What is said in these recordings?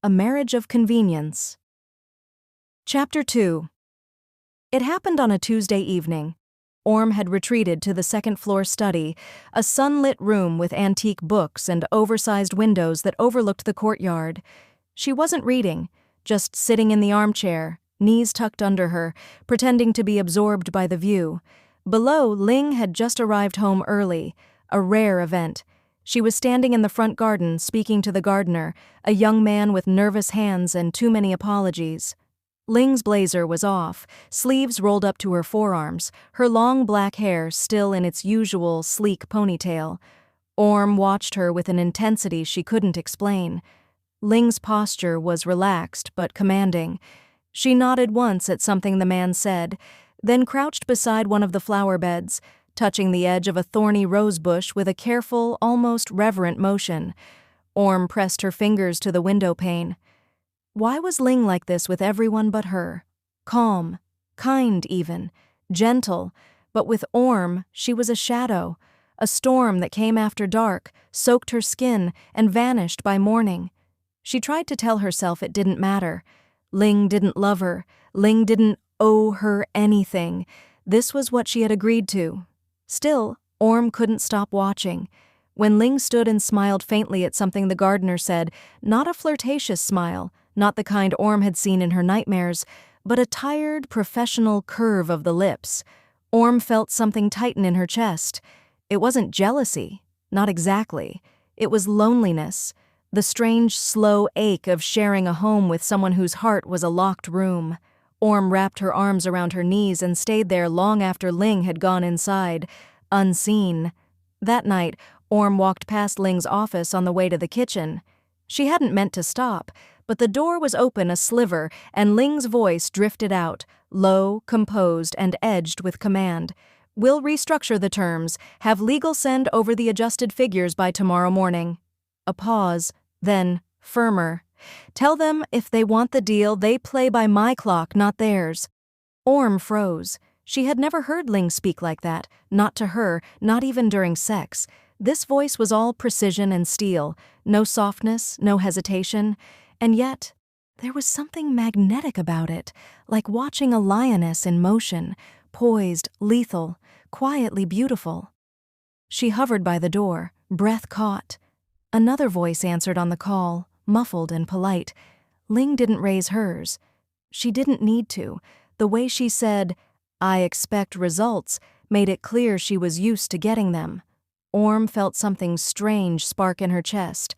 A Marriage of Convenience. Chapter 2. It happened on a Tuesday evening. Orm had retreated to the second-floor study, a sunlit room with antique books and oversized windows that overlooked the courtyard. She wasn't reading, just sitting in the armchair, knees tucked under her, pretending to be absorbed by the view. Below, Ling had just arrived home early, a rare event. She was standing in the front garden speaking to the gardener, a young man with nervous hands and too many apologies. Ling's blazer was off, sleeves rolled up to her forearms, her long black hair still in its usual sleek ponytail. Orm watched her with an intensity she couldn't explain. Ling's posture was relaxed but commanding. She nodded once at something the man said, then crouched beside one of the flower beds, touching the edge of a thorny rose bush with a careful, almost reverent motion. Orm pressed her fingers to the window pane. Why was Ling like this with everyone but her? Calm, kind even, gentle, but with Orm she was a shadow, a storm that came after dark, soaked her skin, and vanished by morning. She tried to tell herself it didn't matter. Ling didn't love her. Ling didn't owe her anything. This was what she had agreed to. Still, Orm couldn't stop watching. When Ling stood and smiled faintly at something the gardener said, not a flirtatious smile, not the kind Orm had seen in her nightmares, but a tired, professional curve of the lips. Orm felt something tighten in her chest. It wasn't jealousy, not exactly. It was loneliness, the strange, slow ache of sharing a home with someone whose heart was a locked room. Orm wrapped her arms around her knees and stayed there long after Ling had gone inside, unseen. That night, Orm walked past Ling's office on the way to the kitchen. She hadn't meant to stop, but the door was open a sliver and Ling's voice drifted out, low, composed, and edged with command. "We'll restructure the terms. Have legal send over the adjusted figures by tomorrow morning." A pause, then, firmer. "Tell them if they want the deal, they play by my clock, not theirs." Orm froze. She had never heard Ling speak like that, not to her, not even during sex. This voice was all precision and steel, no softness, no hesitation, and yet there was something magnetic about it, like watching a lioness in motion, poised, lethal, quietly beautiful. She hovered by the door, breath caught. Another voice answered on the call, muffled and polite. Ling didn't raise hers. She didn't need to. The way she said, "I expect results," made it clear she was used to getting them. Orm felt something strange spark in her chest.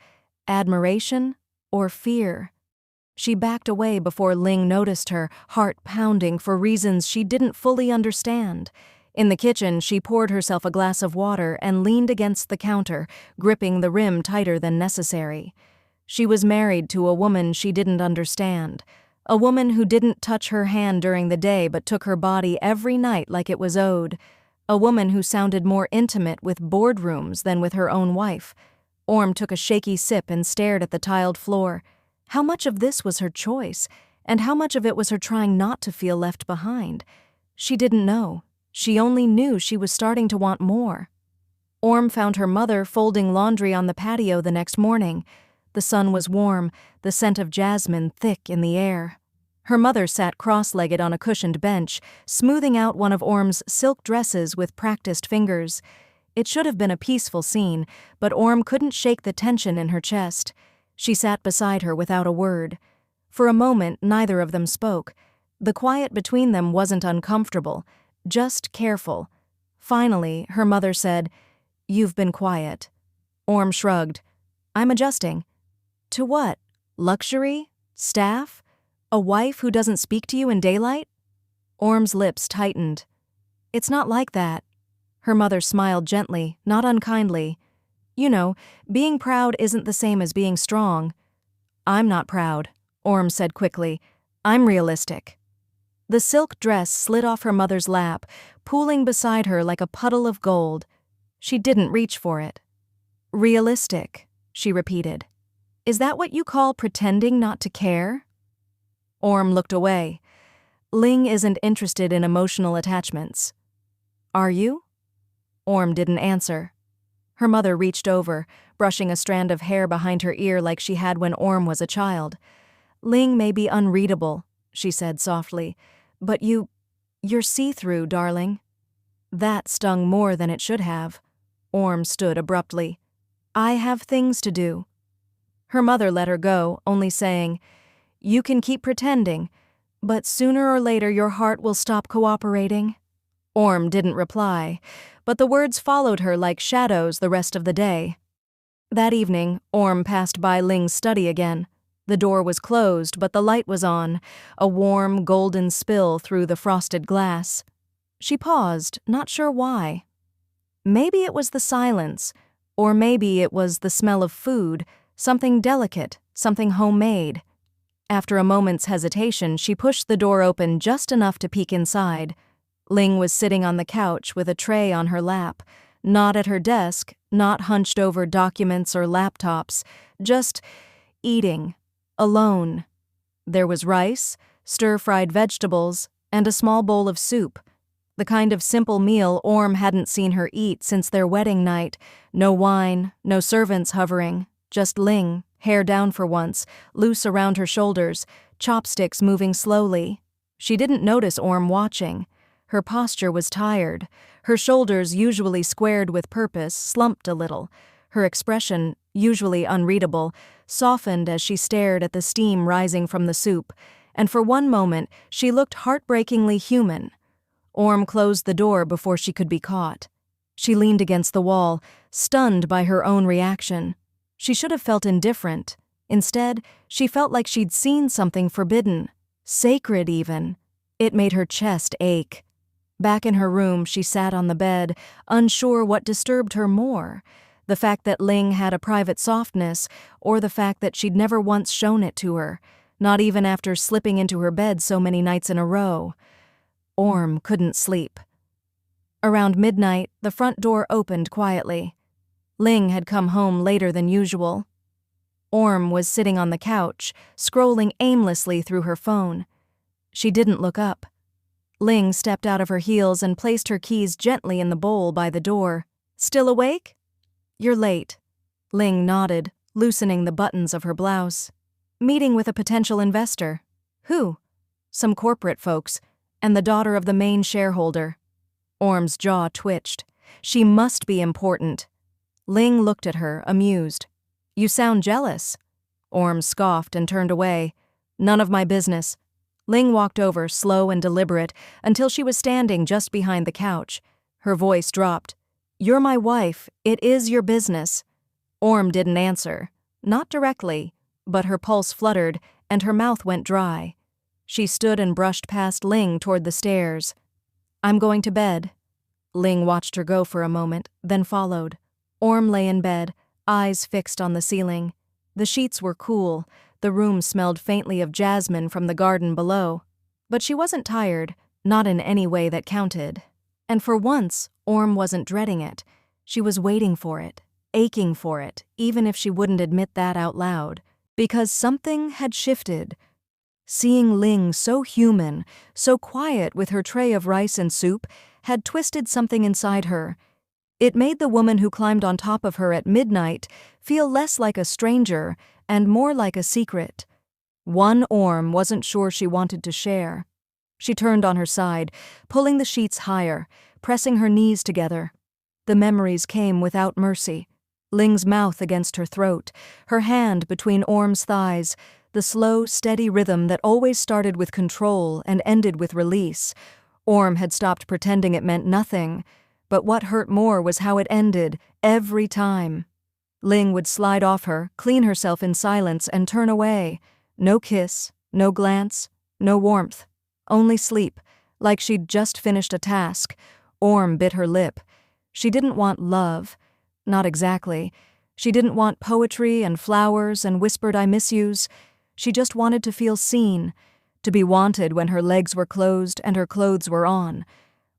Admiration or fear? She backed away before Ling noticed her, heart pounding for reasons she didn't fully understand. In the kitchen, she poured herself a glass of water and leaned against the counter, gripping the rim tighter than necessary. She was married to a woman she didn't understand, a woman who didn't touch her hand during the day but took her body every night like it was owed, a woman who sounded more intimate with boardrooms than with her own wife. Orm took a shaky sip and stared at the tiled floor. How much of this was her choice, and how much of it was her trying not to feel left behind? She didn't know. She only knew she was starting to want more. Orm found her mother folding laundry on the patio the next morning. The sun was warm, the scent of jasmine thick in the air. Her mother sat cross-legged on a cushioned bench, smoothing out one of Orm's silk dresses with practiced fingers. It should have been a peaceful scene, but Orm couldn't shake the tension in her chest. She sat beside her without a word. For a moment, neither of them spoke. The quiet between them wasn't uncomfortable, just careful. Finally, her mother said, "You've been quiet." Orm shrugged. "I'm adjusting." "To what? Luxury? Staff? A wife who doesn't speak to you in daylight?" Orm's lips tightened. "It's not like that." Her mother smiled gently, not unkindly. "You know, being proud isn't the same as being strong." "I'm not proud," Orm said quickly. "I'm realistic." The silk dress slid off her mother's lap, pooling beside her like a puddle of gold. She didn't reach for it. "Realistic," she repeated. "Is that what you call pretending not to care?" Orm looked away. "Ling isn't interested in emotional attachments." "Are you?" Orm didn't answer. Her mother reached over, brushing a strand of hair behind her ear like she had when Orm was a child. "Ling may be unreadable," she said softly, "but you're see-through, darling." That stung more than it should have. Orm stood abruptly. "I have things to do." Her mother let her go, only saying, "You can keep pretending, but sooner or later your heart will stop cooperating." Orm didn't reply, but the words followed her like shadows the rest of the day. That evening, Orm passed by Ling's study again. The door was closed, but the light was on, a warm, golden spill through the frosted glass. She paused, not sure why. Maybe it was the silence, or maybe it was the smell of food, something delicate, something homemade. After a moment's hesitation, she pushed the door open just enough to peek inside. Ling was sitting on the couch with a tray on her lap, not at her desk, not hunched over documents or laptops, just eating, alone. There was rice, stir-fried vegetables, and a small bowl of soup. The kind of simple meal Orm hadn't seen her eat since their wedding night. No wine, no servants hovering, just Ling, hair down for once, loose around her shoulders, chopsticks moving slowly. She didn't notice Orm watching. Her posture was tired. Her shoulders, usually squared with purpose, slumped a little. Her expression, usually unreadable, softened as she stared at the steam rising from the soup, and for one moment she looked heartbreakingly human. Orm closed the door before she could be caught. She leaned against the wall, stunned by her own reaction. She should have felt indifferent. Instead, she felt like she'd seen something forbidden, sacred even. It made her chest ache. Back in her room, she sat on the bed, unsure what disturbed her more, the fact that Ling had a private softness, or the fact that she'd never once shown it to her, not even after slipping into her bed so many nights in a row. Orm couldn't sleep. Around midnight, the front door opened quietly. Ling had come home later than usual. Orm was sitting on the couch, scrolling aimlessly through her phone. She didn't look up. Ling stepped out of her heels and placed her keys gently in the bowl by the door. "Still awake?" "You're late." Ling nodded, loosening the buttons of her blouse. "Meeting with a potential investor." "Who?" "Some corporate folks, and the daughter of the main shareholder." Orm's jaw twitched. She must be important. Ling looked at her, amused. "You sound jealous." Orm scoffed and turned away. "None of my business." Ling walked over, slow and deliberate, until she was standing just behind the couch. Her voice dropped. "You're my wife. It is your business." Orm didn't answer. Not directly, but her pulse fluttered, and her mouth went dry. She stood and brushed past Ling toward the stairs. "I'm going to bed." Ling watched her go for a moment, then followed. Orm lay in bed, eyes fixed on the ceiling. The sheets were cool. The room smelled faintly of jasmine from the garden below. But she wasn't tired, not in any way that counted. And for once, Orm wasn't dreading it. She was waiting for it, aching for it, even if she wouldn't admit that out loud. Because something had shifted. Seeing Ling so human, so quiet with her tray of rice and soup, had twisted something inside her. It made the woman who climbed on top of her at midnight feel less like a stranger and more like a secret. One Orm wasn't sure she wanted to share. She turned on her side, pulling the sheets higher, pressing her knees together. The memories came without mercy. Ling's mouth against her throat, her hand between Orm's thighs, the slow, steady rhythm that always started with control and ended with release. Orm had stopped pretending it meant nothing, but what hurt more was how it ended, every time. Ling would slide off her, clean herself in silence, and turn away. No kiss, no glance, no warmth. Only sleep, like she'd just finished a task. Orm bit her lip. She didn't want love. Not exactly. She didn't want poetry and flowers and whispered I miss yous. She just wanted to feel seen, to be wanted when her legs were closed and her clothes were on.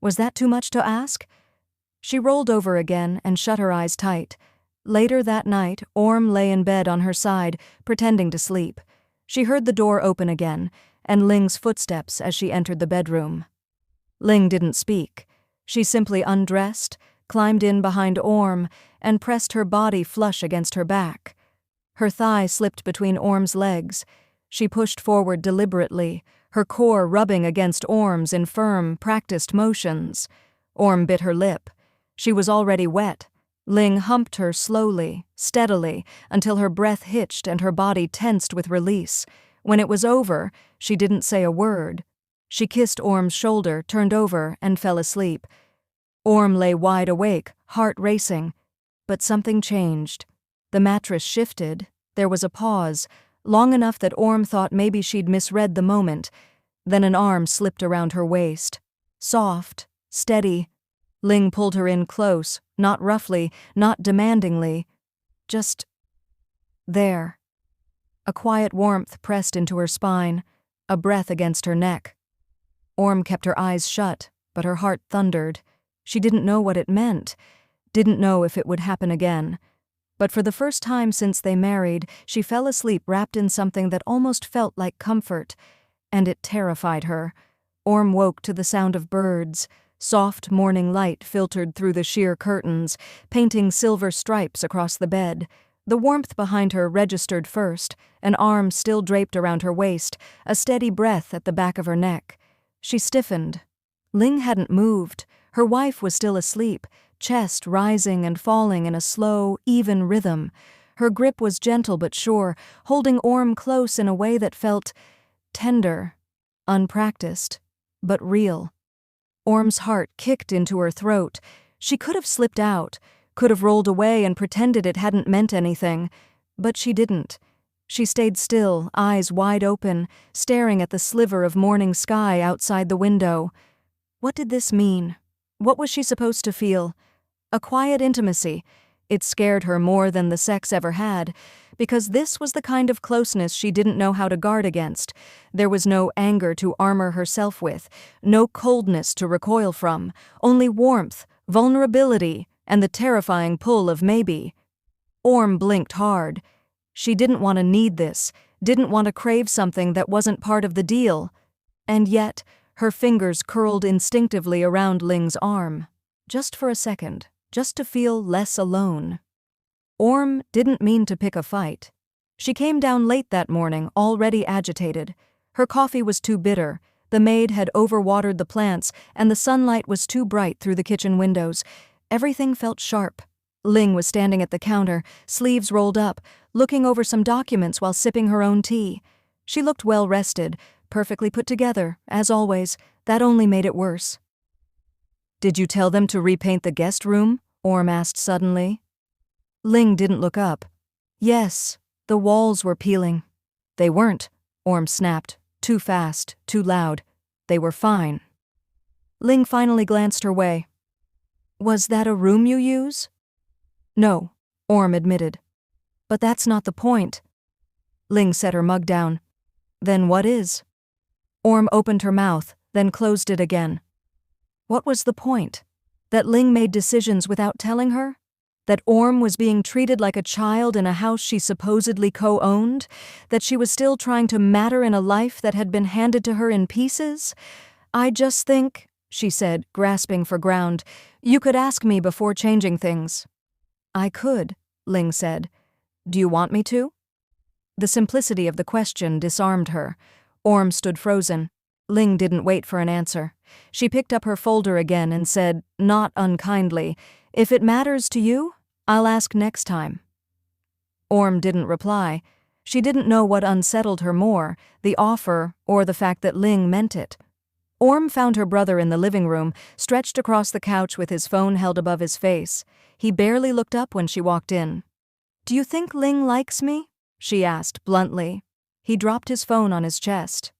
Was that too much to ask? She rolled over again and shut her eyes tight. Later that night, Orm lay in bed on her side, pretending to sleep. She heard the door open again, and Ling's footsteps as she entered the bedroom. Ling didn't speak. She simply undressed, climbed in behind Orm, and pressed her body flush against her back. Her thigh slipped between Orm's legs. She pushed forward deliberately, her core rubbing against Orm's in firm, practiced motions. Orm bit her lip. She was already wet. Ling humped her slowly, steadily, until her breath hitched and her body tensed with release. When it was over, she didn't say a word. She kissed Orm's shoulder, turned over, and fell asleep. Orm lay wide awake, heart racing. But something changed. The mattress shifted. There was a pause, long enough that Orm thought maybe she'd misread the moment. Then an arm slipped around her waist. Soft, steady. Ling pulled her in close, not roughly, not demandingly. Just there. A quiet warmth pressed into her spine, a breath against her neck. Orm kept her eyes shut, but her heart thundered. She didn't know what it meant, didn't know if it would happen again. But for the first time since they married, she fell asleep wrapped in something that almost felt like comfort, and it terrified her. Orm woke to the sound of birds. Soft morning light filtered through the sheer curtains, painting silver stripes across the bed. The warmth behind her registered first, an arm still draped around her waist, a steady breath at the back of her neck. She stiffened. Ling hadn't moved. Her wife was still asleep, chest rising and falling in a slow, even rhythm. Her grip was gentle but sure, holding Orm close in a way that felt tender, unpracticed, but real. Orm's heart kicked into her throat. She could have slipped out, could have rolled away and pretended it hadn't meant anything, but she didn't. She stayed still, eyes wide open, staring at the sliver of morning sky outside the window. What did this mean? What was she supposed to feel? A quiet intimacy. It scared her more than the sex ever had, because this was the kind of closeness she didn't know how to guard against. There was no anger to armor herself with, no coldness to recoil from, only warmth, vulnerability, and the terrifying pull of maybe. Orm blinked hard. She didn't want to need this, didn't want to crave something that wasn't part of the deal. And yet, her fingers curled instinctively around Ling's arm. Just for a second, just to feel less alone. Orm didn't mean to pick a fight. She came down late that morning, already agitated. Her coffee was too bitter, the maid had overwatered the plants, and the sunlight was too bright through the kitchen windows. Everything felt sharp. Ling was standing at the counter, sleeves rolled up, looking over some documents while sipping her own tea. She looked well rested, perfectly put together, as always. That only made it worse. "Did you tell them to repaint the guest room?" Orm asked suddenly. Ling didn't look up. "Yes, the walls were peeling." "They weren't," Orm snapped. "Too fast, too loud. They were fine." Ling finally glanced her way. "Was that a room you use?" "No," Orm admitted. "But that's not the point." Ling set her mug down. "Then what is?" Orm opened her mouth, then closed it again. What was the point? That Ling made decisions without telling her? That Orm was being treated like a child in a house she supposedly co-owned? That she was still trying to matter in a life that had been handed to her in pieces? "I just think," she said, grasping for ground, "you could ask me before changing things." "I could," Ling said. "Do you want me to?" The simplicity of the question disarmed her. Orm stood frozen. Ling didn't wait for an answer. She picked up her folder again and said, not unkindly, "If it matters to you, I'll ask next time." Orm didn't reply. She didn't know what unsettled her more, the offer or the fact that Ling meant it. Orm found her brother in the living room, stretched across the couch with his phone held above his face. He barely looked up when she walked in. "Do you think Ling likes me?" she asked bluntly. He dropped his phone on his chest.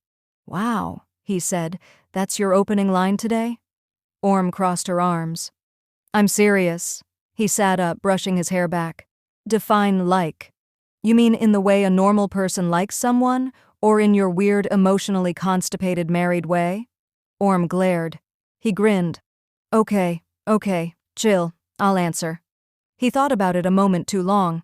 "Wow," he said, "that's your opening line today?" Orm crossed her arms. "I'm serious." He sat up, brushing his hair back. "Define like. You mean in the way a normal person likes someone, or in your weird, emotionally constipated married way?" Orm glared. He grinned. Okay, chill, I'll answer." He thought about it a moment too long.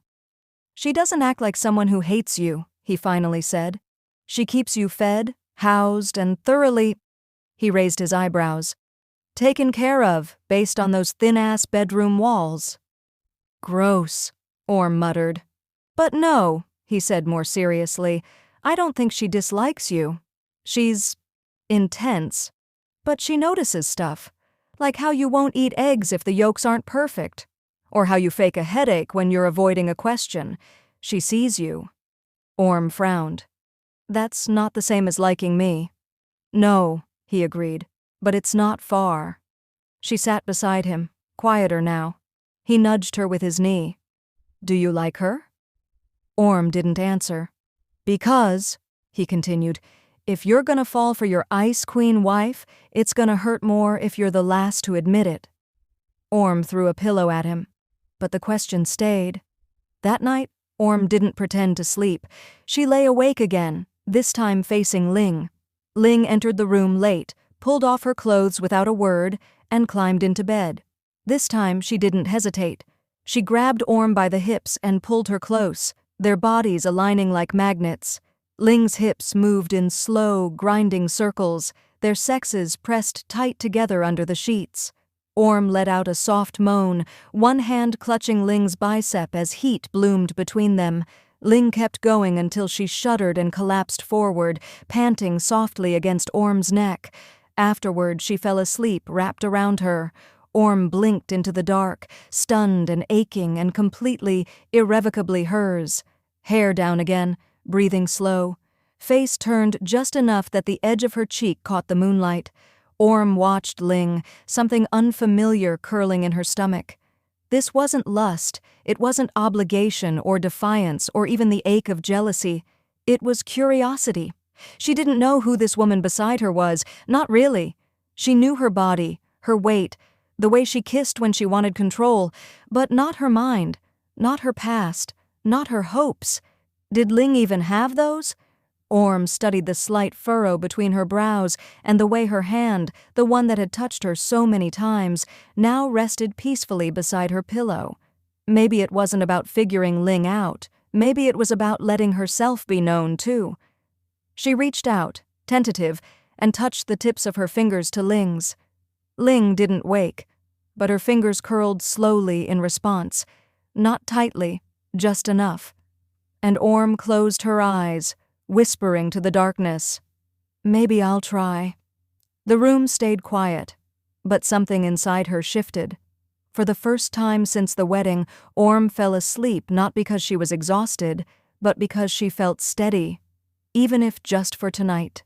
"She doesn't act like someone who hates you," he finally said. "She keeps you fed, housed, and thoroughly—" He raised his eyebrows. Taken care of, based on those thin-ass bedroom walls. Gross, Orm muttered. But no, he said more seriously, I don't think she dislikes you. She's intense. But she notices stuff, like how you won't eat eggs if the yolks aren't perfect, or how you fake a headache when you're avoiding a question. She sees you. Orm frowned. That's not the same as liking me. No, he agreed, but it's not far. She sat beside him, quieter now. He nudged her with his knee. Do you like her? Orm didn't answer. Because, he continued, if you're gonna fall for your Ice Queen wife, it's gonna hurt more if you're the last to admit it. Orm threw a pillow at him, but the question stayed. That night, Orm didn't pretend to sleep. She lay awake again, this time facing Ling. Ling entered the room late, pulled off her clothes without a word, and climbed into bed. This time she didn't hesitate. She grabbed Orm by the hips and pulled her close, their bodies aligning like magnets. Ling's hips moved in slow, grinding circles, their sexes pressed tight together under the sheets. Orm let out a soft moan, one hand clutching Ling's bicep as heat bloomed between them. Ling kept going until she shuddered and collapsed forward, panting softly against Orm's neck. Afterward, she fell asleep wrapped around her. Orm blinked into the dark, stunned and aching and completely, irrevocably hers. Hair down again, breathing slow. Face turned just enough that the edge of her cheek caught the moonlight. Orm watched Ling, something unfamiliar curling in her stomach. This wasn't lust, it wasn't obligation or defiance or even the ache of jealousy. It was curiosity. She didn't know who this woman beside her was, not really. She knew her body, her weight, the way she kissed when she wanted control, but not her mind, not her past, not her hopes. Did Ling even have those? Orm studied the slight furrow between her brows and the way her hand, the one that had touched her so many times, now rested peacefully beside her pillow. Maybe it wasn't about figuring Ling out. Maybe it was about letting herself be known, too. She reached out, tentative, and touched the tips of her fingers to Ling's. Ling didn't wake, but her fingers curled slowly in response. Not tightly, just enough. And Orm closed her eyes, whispering to the darkness, "Maybe I'll try." The room stayed quiet, but something inside her shifted. For the first time since the wedding, Orm fell asleep not because she was exhausted, but because she felt steady, even if just for tonight.